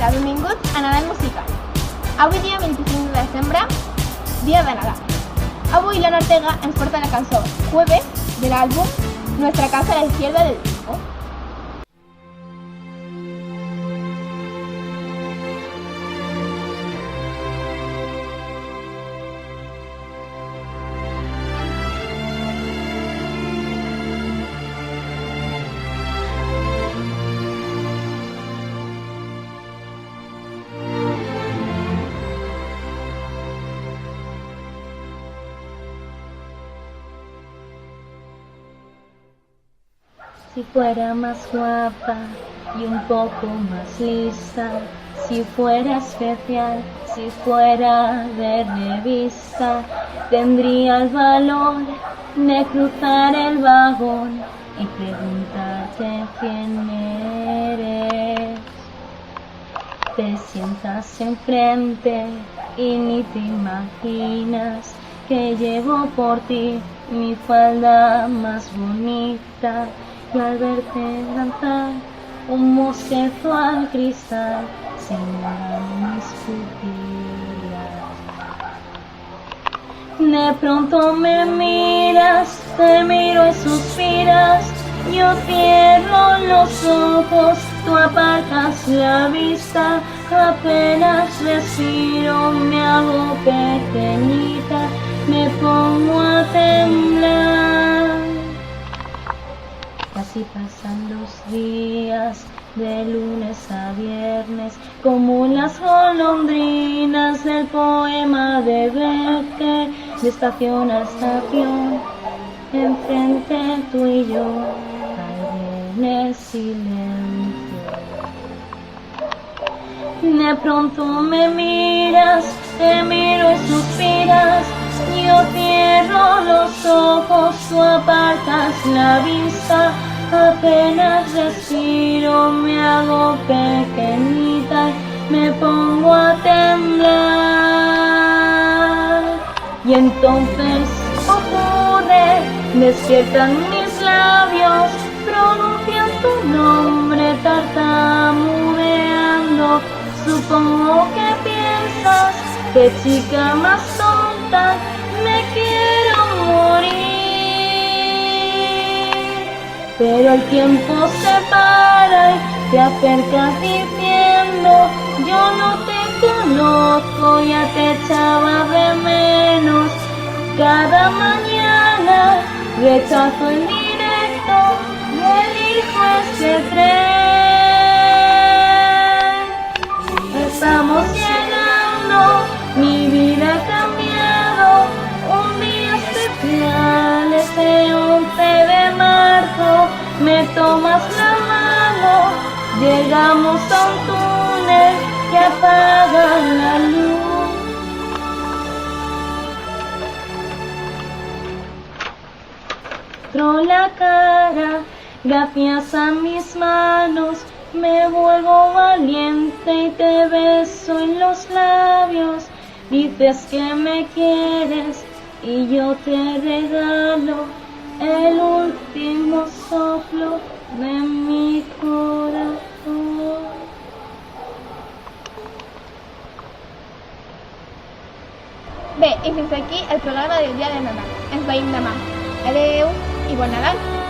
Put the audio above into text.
Hola, benvinguts a Nadal Musical. Avui dia 25 de desembre, dia de Nadal. Avui l'Anna Ortega ens porta la cançó Jueves de l'àlbum Nuestra casa a la izquierda del disco. Si fuera más guapa y un poco más lisa, si fuera especial, si fuera de revista, tendría el valor de cruzar el vagón y preguntarte quién eres. Te sientas enfrente y ni te imaginas que llevo por ti mi falda más bonita. Y al verte lanzar un boceto al cristal, se mueran mis pupilas. De pronto me miras, te miro y suspiras, yo cierro los ojos, tú apartas la vista, apenas respiro, me hago pequeñita, me pongo a temblar. Así pasan los días, de lunes a viernes, como las golondrinas del poema de Becker, de estación a estación, enfrente tú y yo, caer en el silencio. De pronto me miras, te miro y suspiras, yo cierro los ojos, tú apartas la vista, apenas respiro, me hago pequeñita y me pongo a temblar. Y entonces ocurre, despiertan mis labios, pronuncian tu nombre tartamudeando. Supongo que piensas, qué chica más tonta, me quiero morir. Pero el tiempo se para y te acercas diciendo, yo no te conozco, ya te echaba de menos. Cada mañana rechazo el directo y elijo este tren. Estamos llegando, mi vida ha cambiado, un día especial, este 11 de marzo, me tomas la mano, llegamos a un túnel que apaga la luz. Muestro la cara, gracias a mis manos, me vuelvo valiente y te beso en los labios. Dices que me quieres y yo te regalo el último soplo de mi corazón. Bé, i fins aquí el programa del dia de Nadal. Ens veiem demà. Adeu i bon Nadal!